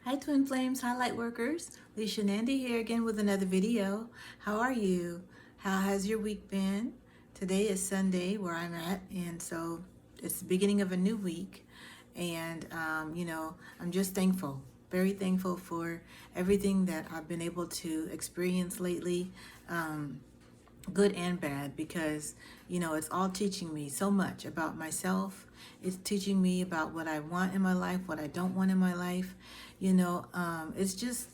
Hi Twin Flames, Highlight Workers. Lisha and Andy here again with another video. How are you? How has your week been? Today is Sunday where I'm at, and so it's the beginning of a new week. And, I'm just thankful, very thankful for everything that I've been able to experience lately. Good and bad, because it's all teaching me so much about myself. It's teaching me about what I want in my life, what I don't want in my life. It's just,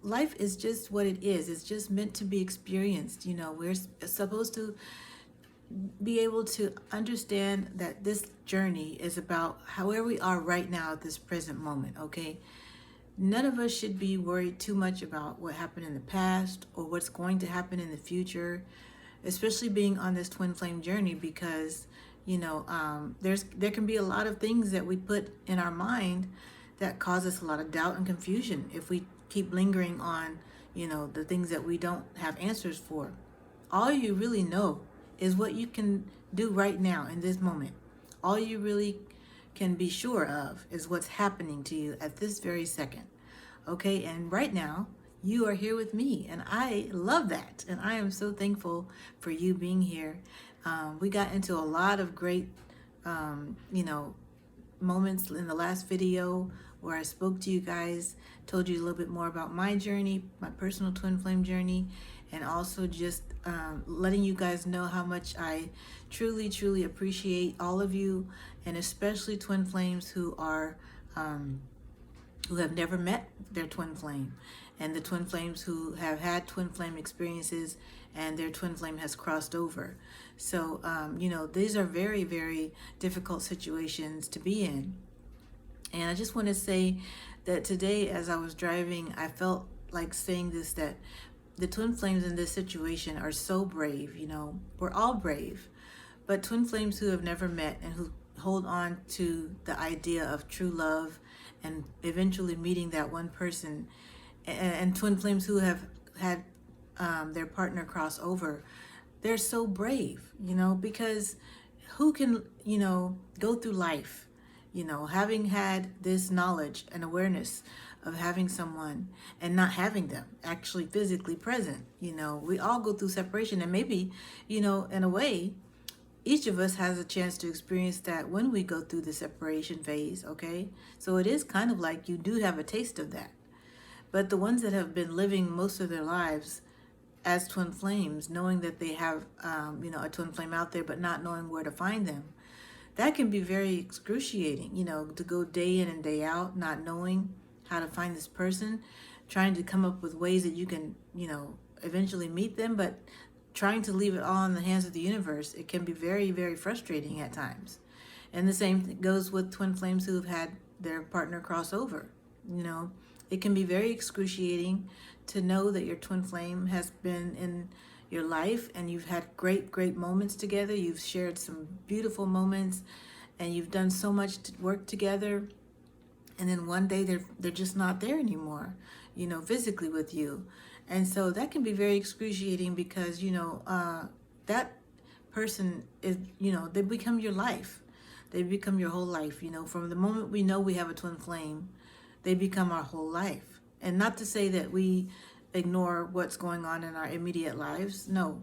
life is just what it is. It's just meant to be experienced. We're supposed to be able to understand that this journey is about where we are right now at this present moment. Okay, none of us should be worried too much about what happened in the past or what's going to happen in the future, especially being on this twin flame journey, because there can be a lot of things that we put in our mind that cause us a lot of doubt and confusion if we keep lingering on the things that we don't have answers for. All you really know is what you can do right now in this moment. All you really can be sure of is what's happening to you at this very second. Okay, and right now you are here with me, and I love that, and I am so thankful for you being here. We got into a lot of great moments in the last video where I spoke to you guys, told you a little bit more about my journey, my personal twin flame journey, and also just letting you guys know how much I truly, truly appreciate all of you, and especially twin flames who have never met their twin flame, and the twin flames who have had twin flame experiences and their twin flame has crossed over. So, these are very, very difficult situations to be in. And I just want to say that today, as I was driving, I felt like saying this, that the twin flames in this situation are so brave. We're all brave, but twin flames who have never met and who hold on to the idea of true love and eventually meeting that one person, and twin flames who have had their partner cross over, they're so brave, because who can, go through life, having had this knowledge and awareness of having someone and not having them actually physically present. We all go through separation, and maybe, in a way, each of us has a chance to experience that when we go through the separation phase. Okay, so it is kind of like you do have a taste of that. But the ones that have been living most of their lives as twin flames, knowing that they have a twin flame out there but not knowing where to find them, that can be very excruciating, to go day in and day out not knowing how to find this person, trying to come up with ways that you can eventually meet them, but trying to leave it all in the hands of the universe. It can be very, very frustrating at times. And the same goes with twin flames who have had their partner cross over. It can be very excruciating to know that your twin flame has been in your life and you've had great, great moments together. You've shared some beautiful moments and you've done so much work together. And then one day they're just not there anymore, physically with you. And so that can be very excruciating, because that person is, they become your life. They become your whole life. From the moment we know we have a twin flame, they become our whole life. And not to say that we ignore what's going on in our immediate lives, no,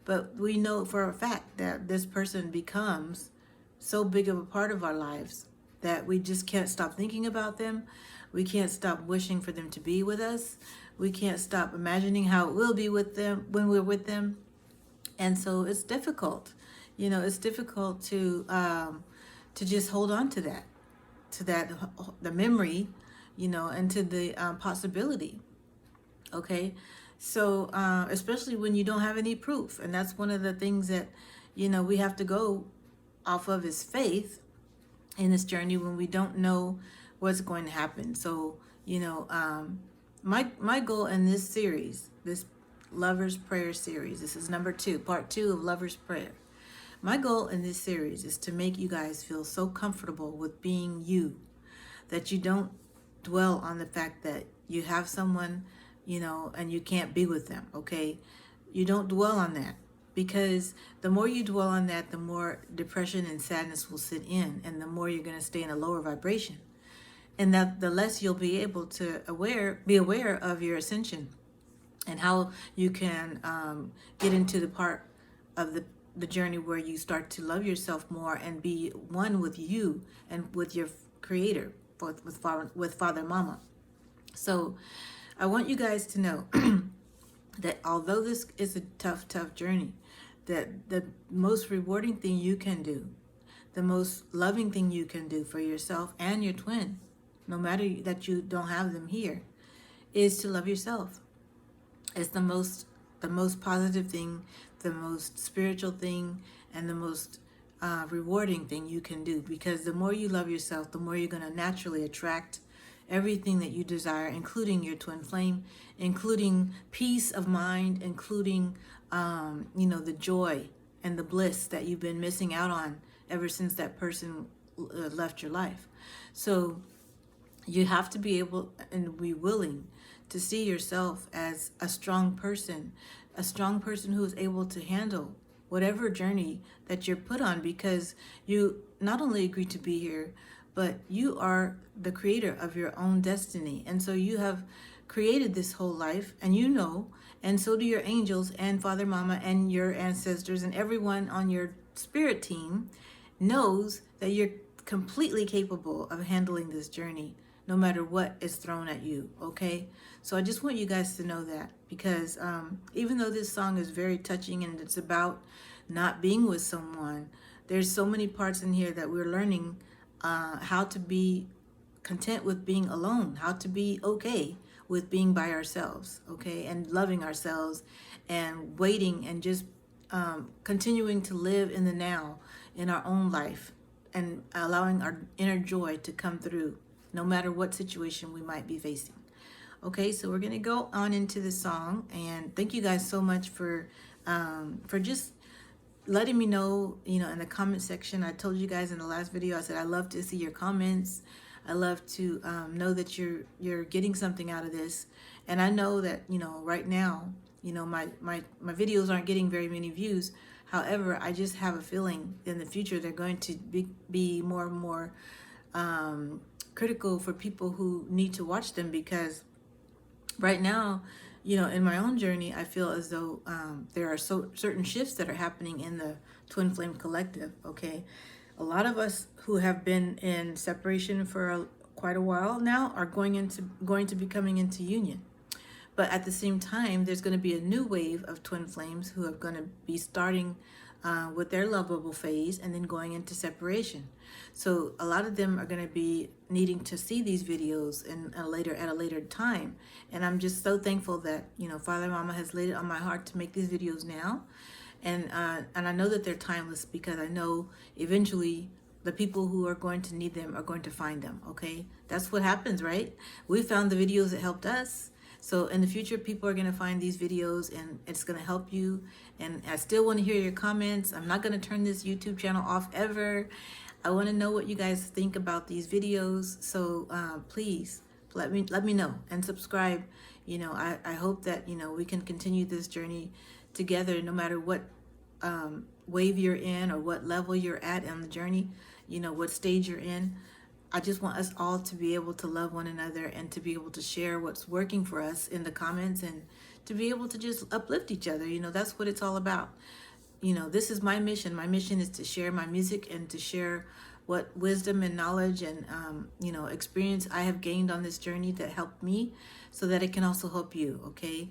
but we know for a fact that this person becomes so big of a part of our lives that we just can't stop thinking about them. We can't stop wishing for them to be with us. We can't stop imagining how it will be with them when we're with them. And so it's difficult. It's difficult to just hold on to that, the memory, and to the possibility. Okay, so especially when you don't have any proof, and that's one of the things that we have to go off of, is faith in this journey when we don't know what's going to happen. So my goal in this series, this Lover's Prayer series, this is number 2, part 2 of Lover's Prayer. My goal in this series is to make you guys feel so comfortable with being you that you don't dwell on the fact that you have someone, and you can't be with them. Okay, you don't dwell on that, because the more you dwell on that, the more depression and sadness will sit in, and the more you're going to stay in a lower vibration. And that the less you'll be able to be aware of your ascension and how you can get into the part of the journey where you start to love yourself more and be one with you and with your creator, with father and mama. So I want you guys to know that although this is a tough journey, that the most rewarding thing you can do, the most loving thing you can do for yourself and your twin, no matter that you don't have them here, is to love yourself. It's the most positive thing, the most spiritual thing, and the most rewarding thing you can do. Because the more you love yourself, the more you're going to naturally attract everything that you desire, including your twin flame, including peace of mind, including the joy and the bliss that you've been missing out on ever since that person left your life. So you have to be able and be willing to see yourself as a strong person who is able to handle whatever journey that you're put on, because you not only agree to be here, but you are the creator of your own destiny. And so you have created this whole life, and and so do your angels and Father, Mama, and your ancestors, and everyone on your spirit team knows that you're completely capable of handling this journey, no matter what is thrown at you, okay? So I just want you guys to know that, because even though this song is very touching and it's about not being with someone, there's so many parts in here that we're learning how to be content with being alone, how to be okay with being by ourselves, okay, and loving ourselves and waiting and just continuing to live in the now in our own life and allowing our inner joy to come through no matter what situation we might be facing. Okay, so we're gonna go on into the song, and thank you guys so much for just letting me know, in the comment section. I told you guys in the last video, I said I love to see your comments. I love to know that you're getting something out of this. And I know that, right now, my videos aren't getting very many views. However, I just have a feeling in the future they're going to be more and more critical for people who need to watch them, because right now, in my own journey, I feel as though there are certain shifts that are happening in the Twin Flame Collective, okay? A lot of us who have been in separation for quite a while now are going to be coming into union. But at the same time, there's going to be a new wave of twin flames who are going to be starting with their lovable phase and then going into separation. So a lot of them are going to be needing to see these videos at a later time. And I'm just so thankful that, Father Mama has laid it on my heart to make these videos now. And I know that they're timeless, because I know eventually the people who are going to need them are going to find them, okay? That's what happens, right? We found the videos that helped us. So in the future, people are going to find these videos and it's going to help you. And I still want to hear your comments. I'm not going to turn this YouTube channel off ever. I want to know what you guys think about these videos. So please let me know and subscribe. I hope that, we can continue this journey together, no matter what wave you're in or what level you're at on the journey, what stage you're in. I just want us all to be able to love one another and to be able to share what's working for us in the comments, and to be able to just uplift each other. That's what it's all about. This is my mission. My mission is to share my music and to share what wisdom and knowledge and, experience I have gained on this journey that helped me, so that it can also help you, okay?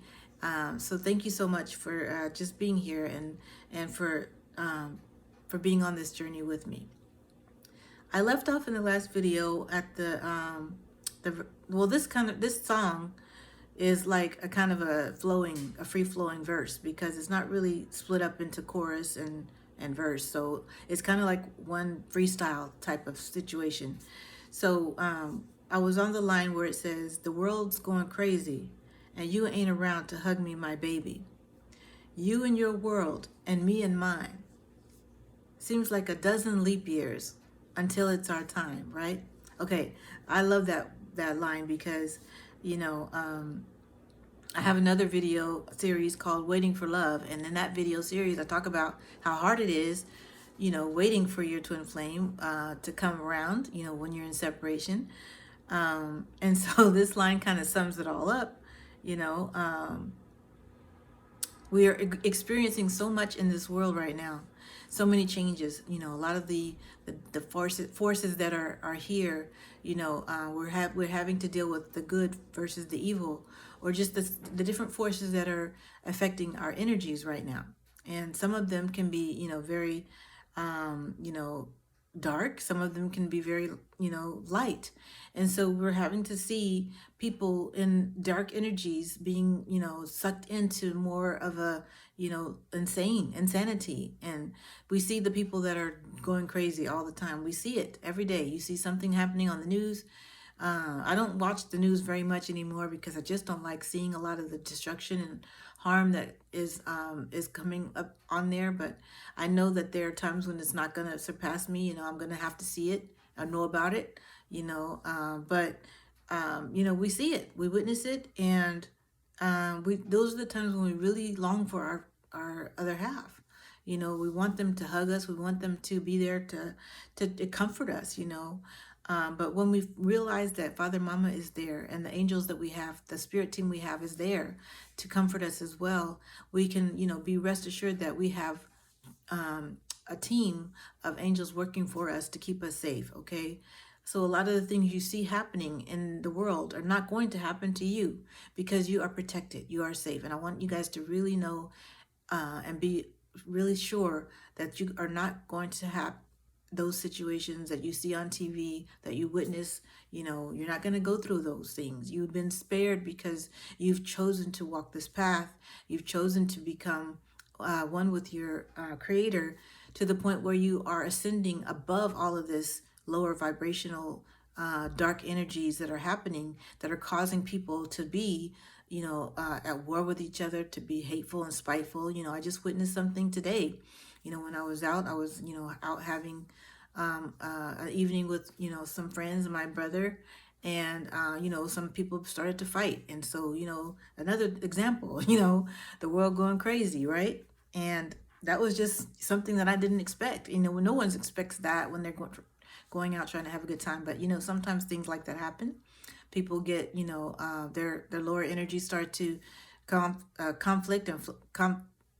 So thank you so much for just being here and for being on this journey with me. I left off in the last video at this song is like a kind of a free flowing verse, because it's not really split up into chorus and verse. So it's kind of like one freestyle type of situation. So I was on the line where it says, "The world's going crazy and you ain't around to hug me, my baby. You and your world and me and mine. Seems like a dozen leap years until it's our time," right? Okay, I love that line, because I have another video series called Waiting for Love, and in that video series I talk about how hard it is, waiting for your twin flame to come around, when you're in separation. And so this line kind of sums it all up. You know, we are experiencing so much in this world right now, so many changes. You know, a lot of the forces that are here. You know, we're having to deal with the good versus the evil, or just the different forces that are affecting our energies right now. And some of them can be, you know, very, you know, dark. Some of them can be very, you know, light. And so we're having to see people in dark energies being, you know, sucked into more of a, you know, insanity. And we see the people that are going crazy all the time. We see it every day. You see something happening on the news. I don't watch the news very much anymore because I just don't like seeing a lot of the destruction and harm that is coming up on there. But I know that there are times when it's not gonna surpass me. You know, I'm gonna have to see it. I know about it. You know, you know, we see it, we witness it, and we those are the times when we really long for our other half. You know, we want them to hug us. We want them to be there to comfort us. You know, but when we realize that Father Mama is there and the angels that we have, the spirit team we have is there to comfort us as well, we can, you know, be rest assured that we have a team of angels working for us to keep us safe, okay? So a lot of the things you see happening in the world are not going to happen to you because you are protected, you are safe. And I want you guys to really know and be really sure that you are not going to have those situations that you see on TV, that you witness. You know, you're not going to go through those things. You've been spared because you've chosen to walk this path. You've chosen to become one with your creator to the point where you are ascending above all of this lower vibrational dark energies that are happening, that are causing people to be, you know, at war with each other, to be hateful and spiteful. You know, I just witnessed something today. You know, when I was out, I was, you know, out having an evening with, you know, some friends and my brother, and you know, some people started to fight. And so, you know, another example, you know, the world going crazy, right? And that was just something that I didn't expect. You know, no one expects that when they're going out trying to have a good time. But you know, sometimes things like that happen. People get, you know, their lower energies start to conflict and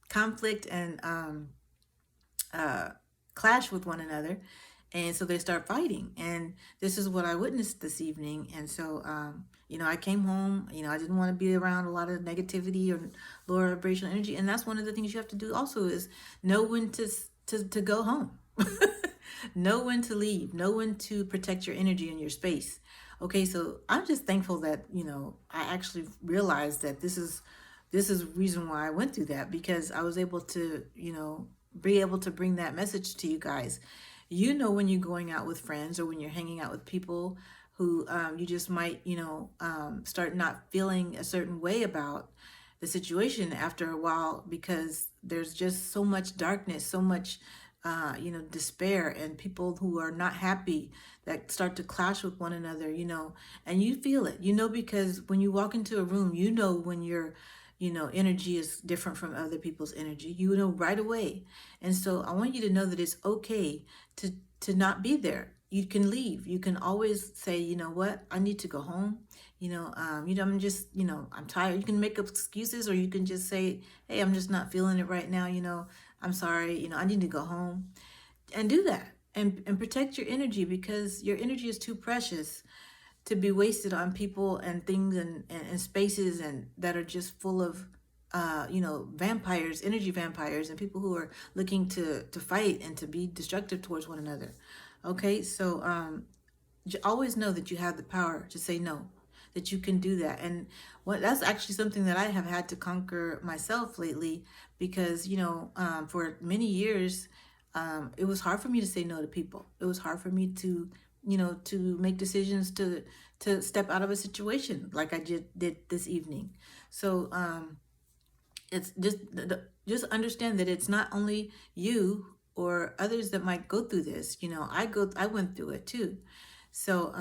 conflict and clash with one another, and so they start fighting. And this is what I witnessed this evening. And so you know, I came home. You know, I didn't want to be around a lot of negativity or lower vibrational energy. And that's one of the things you have to do also, is know when to go home. Know when to leave, know when to protect your energy and your space. Okay, so I'm just thankful that, you know, I actually realized that this is the reason why I went through that, because I was able to, you know, be able to bring that message to you guys. You know, when you're going out with friends or when you're hanging out with people who you just might, you know, start not feeling a certain way about the situation after a while, because there's just so much darkness, so much you know, despair, and people who are not happy that start to clash with one another, you know, and you feel it, you know, because when you walk into a room, you know, when your, you know, energy is different from other people's energy, you know, right away. And so I want you to know that it's okay to not be there. You can leave. You can always say, you know what, I need to go home. You know, I'm just, you know, I'm tired. You can make up excuses, or you can just say, hey, I'm just not feeling it right now. You know, I'm sorry. You know, I need to go home, and do that, and protect your energy, because your energy is too precious to be wasted on people and things and spaces and that are just full of you know, vampires, energy vampires, and people who are looking to fight and to be destructive towards one another. Okay, so always know that you have the power to say no, that you can do that. And what that's actually something that I have had to conquer myself lately, because you know, for many years it was hard for me to say no to people. It was hard for me to, you know, to make decisions to step out of a situation like I did this evening. So it's just understand that it's not only you or others that might go through this. You know, I went through it too. So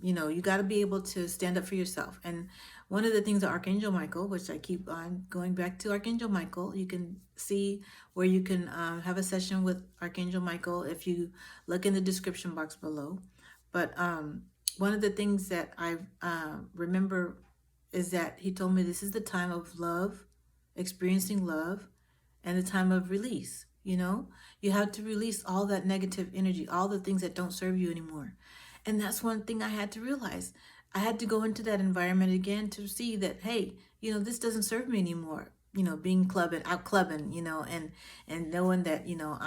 you know, you got to be able to stand up for yourself. And one of the things that Archangel Michael, which I keep on going back to Archangel Michael, you can see where you can have a session with Archangel Michael if you look in the description box below. But one of the things that I remember is that he told me this is the time of love, experiencing love, and the time of release. You know, you have to release all that negative energy, all the things that don't serve you anymore. And that's one thing I had to realize. I had to go into that environment again to see that, hey, you know, this doesn't serve me anymore. You know, being clubbing, out clubbing, you know, and knowing that, you know,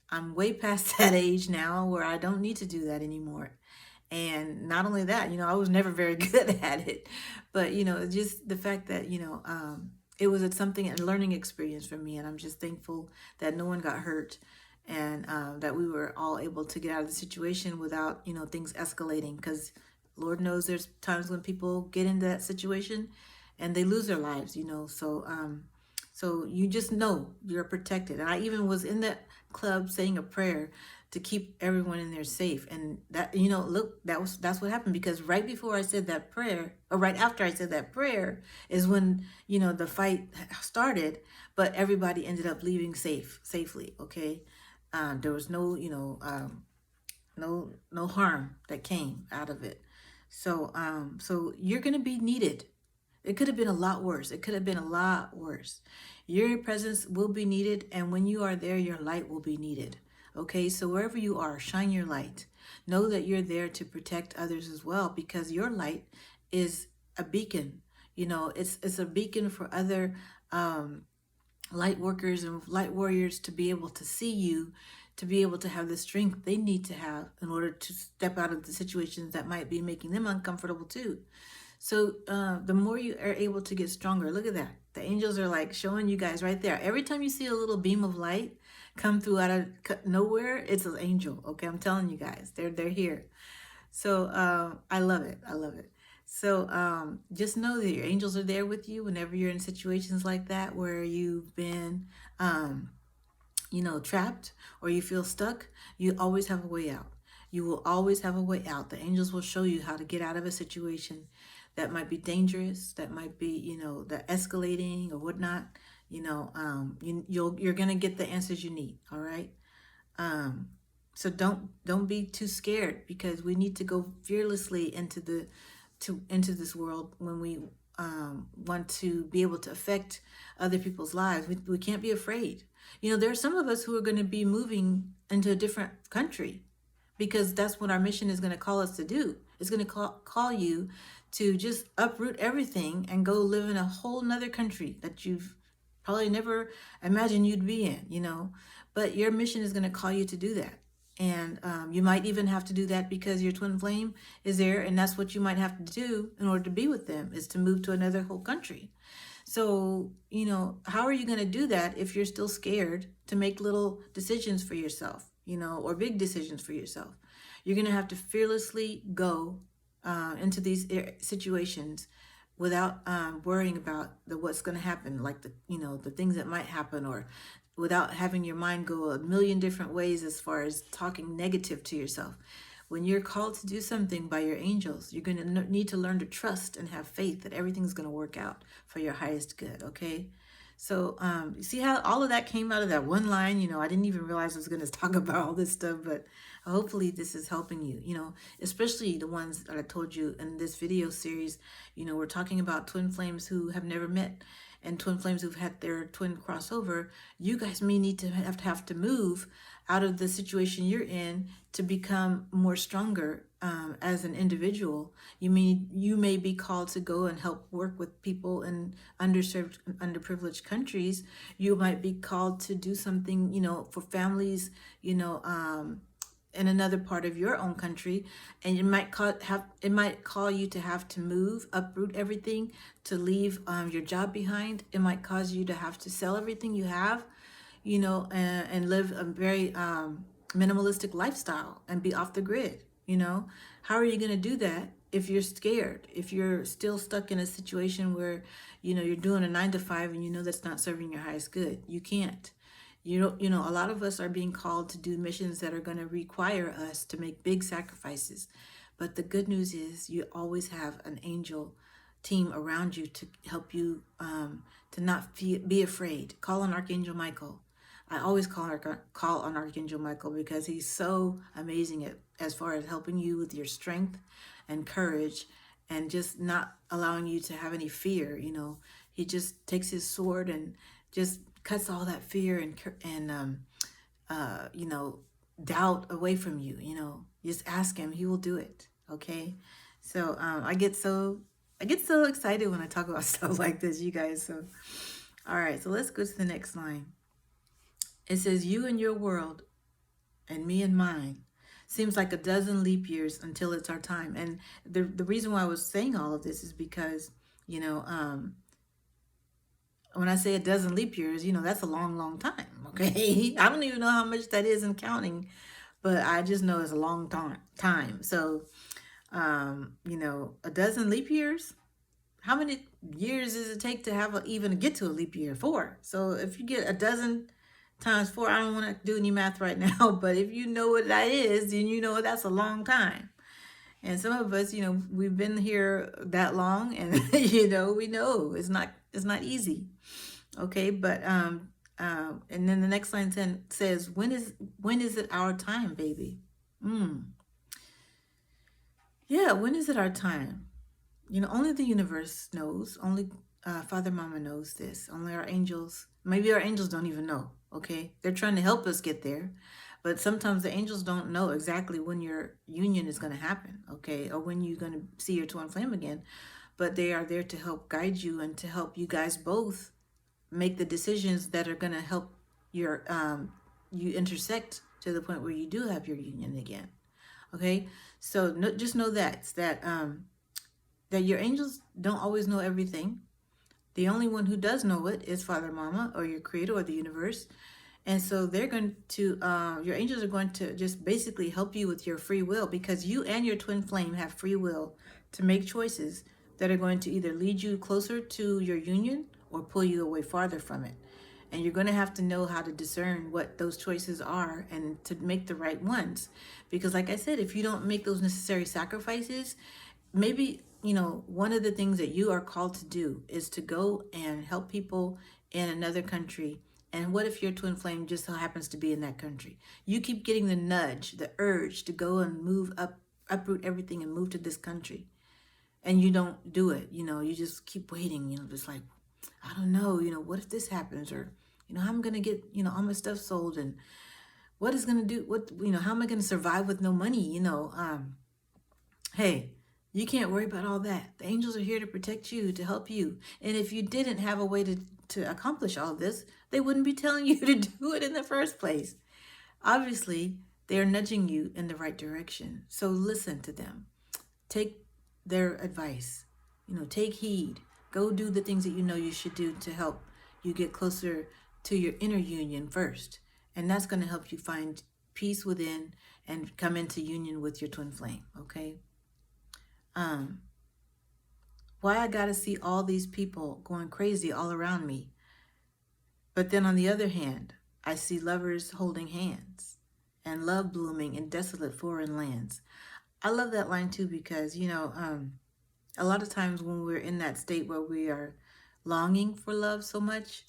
I'm way past that age now where I don't need to do that anymore. And not only that, you know, I was never very good at it, but you know, just the fact that, you know, it was something, a learning experience for me. And I'm just thankful that no one got hurt, and that we were all able to get out of the situation without, you know, things escalating. Because Lord knows there's times when people get into that situation and they lose their lives, you know. So you just know you're protected. And I even was in that club saying a prayer to keep everyone in there safe. And that, you know, look, that's what happened, because right before I said that prayer, or right after I said that prayer, is when, you know, the fight started, but everybody ended up leaving safely. Okay. There was no, you know, no harm that came out of it. So you're going to be needed. It could have been a lot worse. It could have been a lot worse. Your presence will be needed, and when you are there, your light will be needed. Okay, so wherever you are, shine your light. Know that you're there to protect others as well, because your light is a beacon. You know, it's a beacon for other light workers and light warriors to be able to see you, to be able to have the strength they need to have in order to step out of the situations that might be making them uncomfortable too. So the more you are able to get stronger, look at that. The angels are like showing you guys right there. Every time you see a little beam of light come through out of nowhere, it's an angel. Okay, I'm telling you guys, they're here. So I love it. I love it. So just know that your angels are there with you whenever you're in situations like that where you've been, you know, trapped or you feel stuck. You always have a way out. You will always have a way out. The angels will show you how to get out of a situation that might be dangerous, that might be, you know, the escalating or whatnot. You know, you're gonna get the answers you need. All right. So don't be too scared, because we need to go fearlessly into this world when we want to be able to affect other people's lives. We can't be afraid. You know, there are some of us who are going to be moving into a different country, because that's what our mission is going to call us to do. It's going to call you to just uproot everything and go live in a whole nother country that you've probably never imagined you'd be in, you know. But your mission is going to call you to do that. And you might even have to do that because your twin flame is there, and that's what you might have to do in order to be with them, is to move to another whole country. So, you know, how are you going to do that if you're still scared to make little decisions for yourself, you know, or big decisions for yourself? You're going to have to fearlessly go into these situations without worrying about what's going to happen, like the things that might happen, or without having your mind go a million different ways as far as talking negative to yourself. When you're called to do something by your angels, you're going to need to learn to trust and have faith that everything's going to work out for your highest good. Okay. So you see how all of that came out of that one line? You know, I didn't even realize I was going to talk about all this stuff, but hopefully this is helping you, you know, especially the ones that I told you in this video series. You know, we're talking about twin flames who have never met, and twin flames who've had their twin crossover. You guys may need to have to move out of the situation you're in to become more stronger as an individual. You may be called to go and help work with people in underserved, underprivileged countries. You might be called to do something, you know, for families, you know, in another part of your own country, and it might call you to have to move, uproot everything, to leave your job behind. It might cause you to have to sell everything you have, you know, and live a very minimalistic lifestyle and be off the grid. You know, how are you going to do that if you're scared? If you're still stuck in a situation where, you know, you're doing a 9 to 5 and you know that's not serving your highest good, you can't. You know, a lot of us are being called to do missions that are going to require us to make big sacrifices. But the good news is you always have an angel team around you to help you to not be afraid. Call on Archangel Michael. I always call on Archangel Michael because he's so amazing as far as helping you with your strength and courage, and just not allowing you to have any fear. He just takes his sword and just cuts all that fear and doubt away from you. Just ask him, he will do it. Okay. So I get so excited when I talk about stuff like this, you guys. So all right, so let's go to the next line. It says, you and your world and me and mine seems like a dozen leap years until it's our time. And the reason why I was saying all of this is because, when I say a dozen leap years, that's a long, long time. Okay. I don't even know how much that is in counting, but I just know it's a long time. So, a dozen leap years, how many years does it take to even get to a leap year? 4. So if you get a dozen times 4, I don't want to do any math right now, but if you know what that is, then that's a long time. And some of us, we've been here that long, and we know it's not easy. Okay, but and then the next line says, when is it our time, baby? Yeah, when is it our time? Only the universe knows. Only Father Mama knows this. Only our angels. Maybe our angels don't even know. Okay, they're trying to help us get there, but sometimes the angels don't know exactly when your union is going to happen. Okay, or when you're going to see your twin flame again. But they are there to help guide you and to help you guys both make the decisions that are going to help your you intersect to the point where you do have your union again. Okay, so just know that your angels don't always know everything. The only one who does know it is Father Mama, or your creator, or the universe. And so they're going to, your angels are going to just basically help you with your free will, because you and your twin flame have free will to make choices that are going to either lead you closer to your union or pull you away farther from it. And you're going to have to know how to discern what those choices are and to make the right ones. Because like I said, if you don't make those necessary sacrifices, maybe, one of the things that you are called to do is to go and help people in another country. And what if your twin flame just so happens to be in that country? You keep getting the nudge, the urge to go and uproot everything and move to this country. And you don't do it. You just keep waiting, just like, I don't know, what if this happens? Or, how am I going to get, all my stuff sold? And what is going to do, how am I going to survive with no money? Hey, you can't worry about all that. The angels are here to protect you, to help you. And if you didn't have a way to accomplish all this, they wouldn't be telling you to do it in the first place. Obviously, they're nudging you in the right direction. So listen to them. Take their advice. Take heed. Go do the things that you should do to help you get closer to your inner union first. And that's going to help you find peace within and come into union with your twin flame, okay? Why I gotta see all these people going crazy all around me, but then on the other hand, I see lovers holding hands and love blooming in desolate foreign lands. I love that line too, because a lot of times when we're in that state where we are longing for love so much,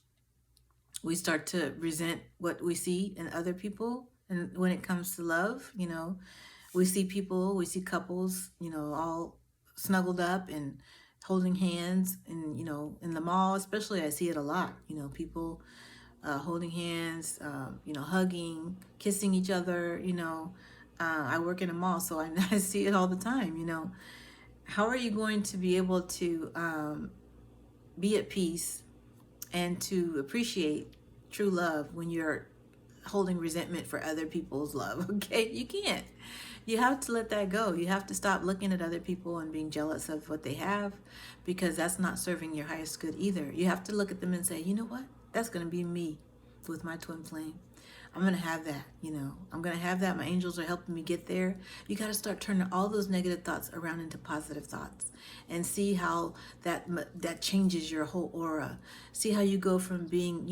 we start to resent what we see in other people. And when it comes to love, we see couples, all snuggled up and holding hands. And, in the mall, especially, I see it a lot, people holding hands, hugging, kissing each other, I work in a mall, so I see it all the time, How are you going to be able to be at peace and to appreciate true love when you're holding resentment for other people's love? Okay, you can't. You have to let that go. You have to stop looking at other people and being jealous of what they have, because that's not serving your highest good either. You have to look at them and say, you know what? That's going to be me with my twin flame. I'm going to have that, I'm going to have that. My angels are helping me get there. You got to start turning all those negative thoughts around into positive thoughts and see how that changes your whole aura. See how you go from being,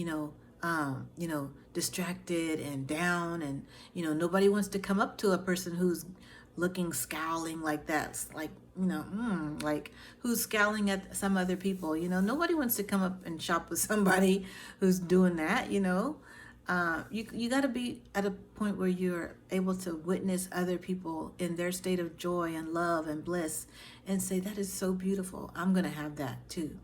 distracted and down, and nobody wants to come up to a person who's looking scowling like that, like like who's scowling at some other people. Nobody wants to come up and shop with somebody who's doing that. you got to be at a point where you're able to witness other people in their state of joy and love and bliss and say, that is so beautiful. I'm going to have that too.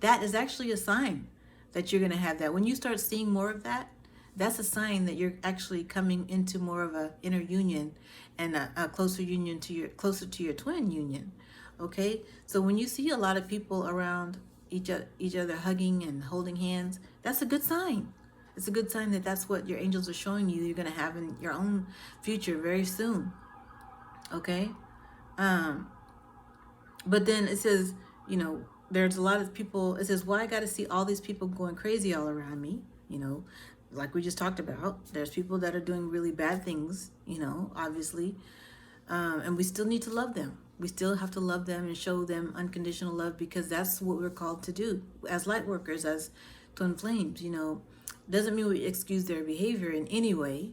That is actually a sign that you're going to have that. When you start seeing more of that, that's a sign that you're actually coming into more of a inner union and a closer union to closer to your twin union. Okay, so when you see a lot of people around each other hugging and holding hands, that's a good sign. It's a good sign that that's what your angels are showing you you're going to have in your own future very soon. Okay, um, but then it says, there's a lot of people. It says, why I got to see all these people going crazy all around me? Like we just talked about, there's people that are doing really bad things. Obviously, and we still need to love them. We still have to love them and show them unconditional love, because that's what we're called to do as light workers, as twin flames. Doesn't mean we excuse their behavior in any way,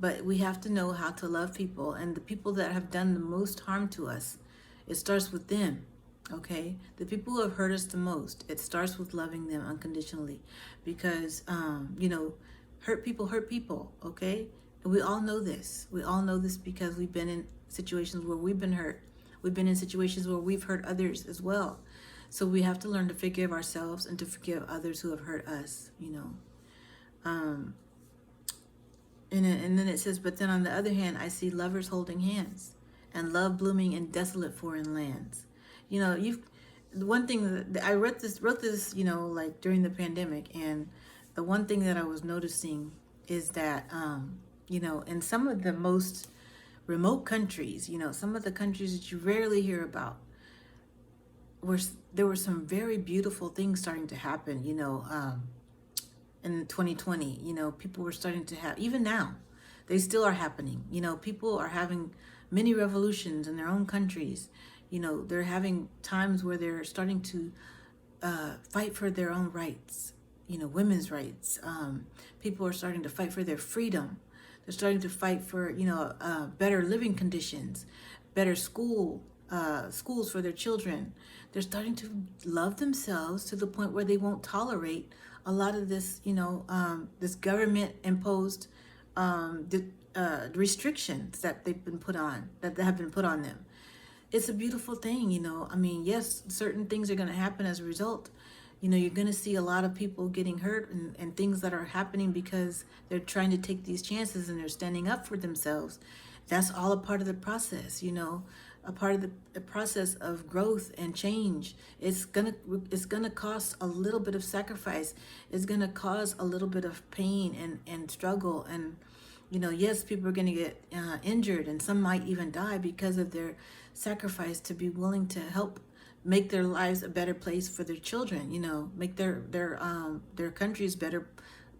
but we have to know how to love people, and the people that have done the most harm to us, it starts with them. Okay, the people who have hurt us the most, it starts with loving them unconditionally, because hurt people. Okay, and we all know this. We all know this because we've been in situations where we've been hurt. We've been in situations where we've hurt others as well. So we have to learn to forgive ourselves and to forgive others who have hurt us. Um, and then it says, but then on the other hand, I see lovers holding hands and love blooming in desolate foreign lands. The one thing that I wrote this, like during the pandemic, and the one thing that I was noticing is that, in some of the most remote countries, some of the countries that you rarely hear about, there were some very beautiful things starting to happen, in 2020. People were starting to have, even now, they still are happening. People are having many revolutions in their own countries. They're having times where they're starting to fight for their own rights, women's rights. People are starting to fight for their freedom. They're starting to fight for, better living conditions, better schools for their children. They're starting to love themselves to the point where they won't tolerate a lot of this, this government imposed restrictions that have been put on them. It's a beautiful thing. Yes, certain things are going to happen as a result. You're going to see a lot of people getting hurt and things that are happening because they're trying to take these chances and they're standing up for themselves. That's all a part of the process, a part of the process of growth and change. It's gonna cost a little bit of sacrifice. It's gonna cause a little bit of pain and struggle. And, yes, people are gonna get injured, and some might even die because of their sacrifice to be willing to help make their lives a better place for their children, make their countries a better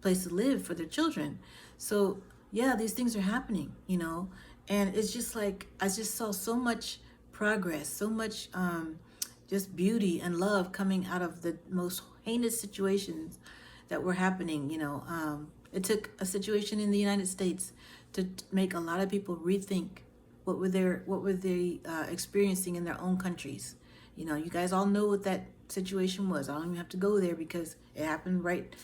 place to live for their children. So yeah, these things are happening, and it's just like, I just saw so much progress, so much just beauty and love coming out of the most heinous situations that were happening. It took a situation in the United States to make a lot of people rethink what were they experiencing in their own countries. You guys all know what that situation was. I don't even have to go there because it happened right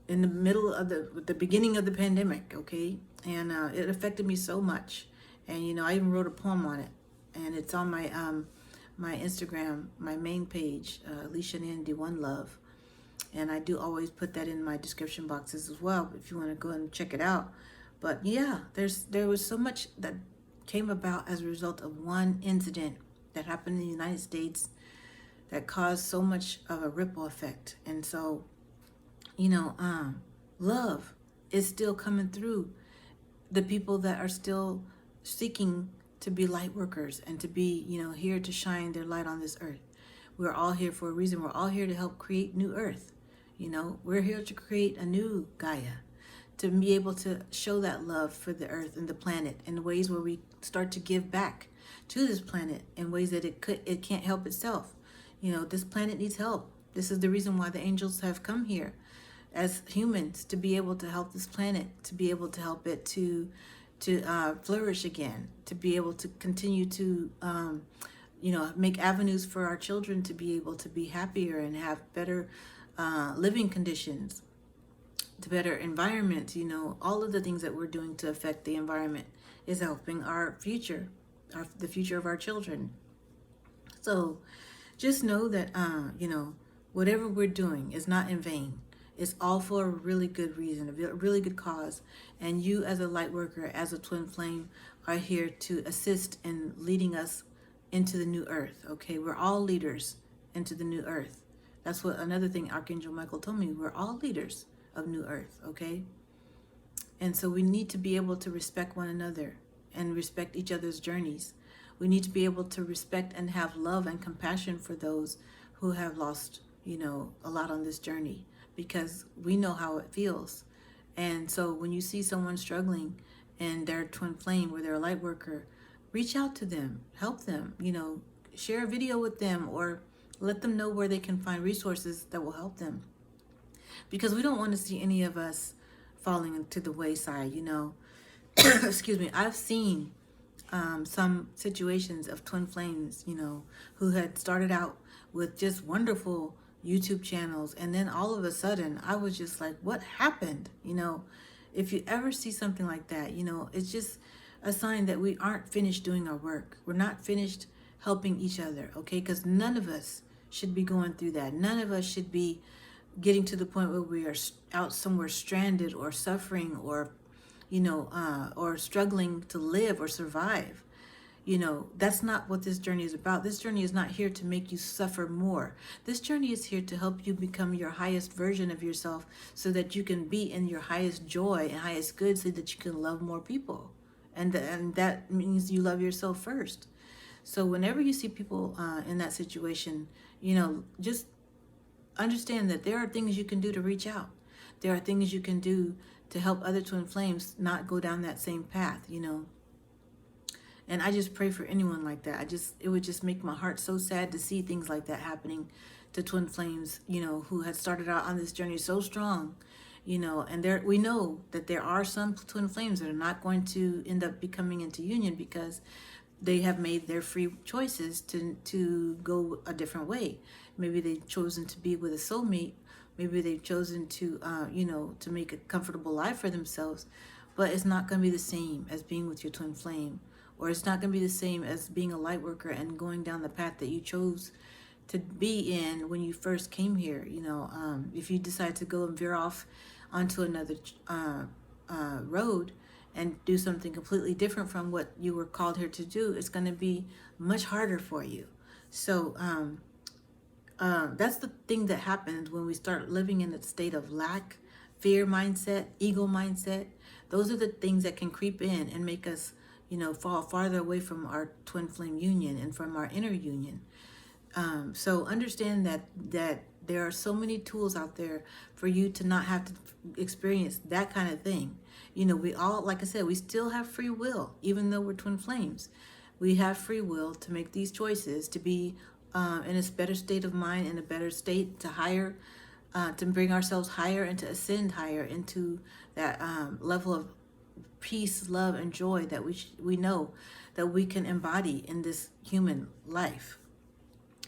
in the middle of the beginning of the pandemic. Okay, and it affected me so much. And I even wrote a poem on it, and it's on my my Instagram, my main page, Lisha and I'm, One Love. And I do always put that in my description boxes as well, if you want to go and check it out. But yeah, there was so much that came about as a result of one incident that happened in the United States that caused so much of a ripple effect. And so, love is still coming through the people that are still seeking to be light workers and to be, here to shine their light on this earth. We're all here for a reason. We're all here to help create new earth. We're here to create a new Gaia, to be able to show that love for the earth and the planet in ways where we start to give back to this planet in ways that it can't help itself. This planet needs help. This is the reason why the angels have come here as humans, to be able to help this planet, to be able to help it to flourish again, to be able to continue to make avenues for our children to be able to be happier and have better living conditions. to better environment. All of the things that we're doing to affect the environment is helping our future, the future of our children. So just know that, whatever we're doing is not in vain. It's all for a really good reason, a really good cause. And you, as a light worker, as a twin flame, are here to assist in leading us into the new earth. Okay, we're all leaders into the new earth. That's what another thing Archangel Michael told me. We're all leaders of new earth. Okay, and so we need to be able to respect one another and respect each other's journeys. We need to be able to respect and have love and compassion for those who have lost, a lot on this journey, because we know how it feels. And so when you see someone struggling and they're twin flame or they're a light worker, reach out to them, help them, share a video with them, or let them know where they can find resources that will help them. Because we don't want to see any of us falling into the wayside, Excuse me. I've seen some situations of twin flames, who had started out with just wonderful YouTube channels, and then all of a sudden I was just like, what happened? If you ever see something like that, it's just a sign that we aren't finished doing our work. We're not finished helping each other, okay? Because none of us should be going through that. None of us should be getting to the point where we are out somewhere stranded or suffering, or or struggling to live or survive. That's not what this journey is about. This journey is not here to make you suffer more. This journey is here to help you become your highest version of yourself, so that you can be in your highest joy and highest good, so that you can love more people. And that means you love yourself first. So whenever you see people in that situation, just understand that there are things you can do to reach out. There are things you can do to help other twin flames not go down that same path, And I just pray for anyone like that. It would just make my heart so sad to see things like that happening to twin flames, who had started out on this journey so strong, and we know that there are some twin flames that are not going to end up becoming into union, because they have made their free choices to go a different way. Maybe they've chosen to be with a soulmate. Maybe they've chosen to, to make a comfortable life for themselves. But it's not going to be the same as being with your twin flame. Or it's not going to be the same as being a light worker and going down the path that you chose to be in when you first came here. If you decide to go and veer off onto another road and do something completely different from what you were called here to do, it's going to be much harder for you. So that's the thing that happens when we start living in a state of lack, fear mindset, ego mindset. Those are the things that can creep in and make us, fall farther away from our twin flame union and from our inner union. So understand that there are so many tools out there for you to not have to experience that kind of thing. We all, like I said, we still have free will, even though we're twin flames. We have free will to make these choices, to be in a better state of mind, in a better state, to bring ourselves higher and to ascend higher into that level of peace, love, and joy that we know that we can embody in this human life.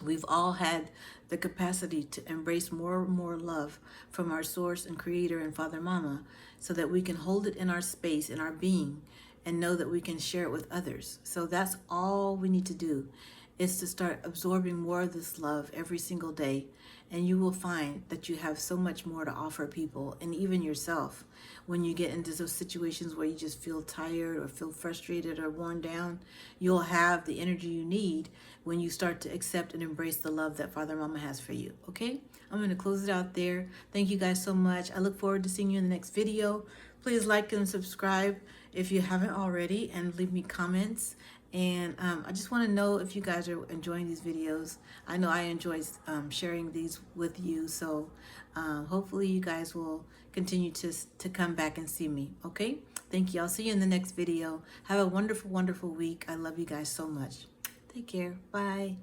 We've all had the capacity to embrace more and more love from our source and creator and Father Mama, so that we can hold it in our space, in our being, and know that we can share it with others. So that's all we need to do, is to start absorbing more of this love every single day. And you will find that you have so much more to offer people, and even yourself. When you get into those situations where you just feel tired or feel frustrated or worn down, you'll have the energy you need when you start to accept and embrace the love that Father Mama has for you. Okay? I'm going to close it out there. Thank you guys so much. I look forward to seeing you in the next video. Please like and subscribe if you haven't already, and leave me comments. And I just want to know if you guys are enjoying these videos. I know I enjoy sharing these with you. So hopefully you guys will continue to come back and see me. Okay? Thank you. I'll see you in the next video. Have a wonderful, wonderful week. I love you guys so much. Take care. Bye.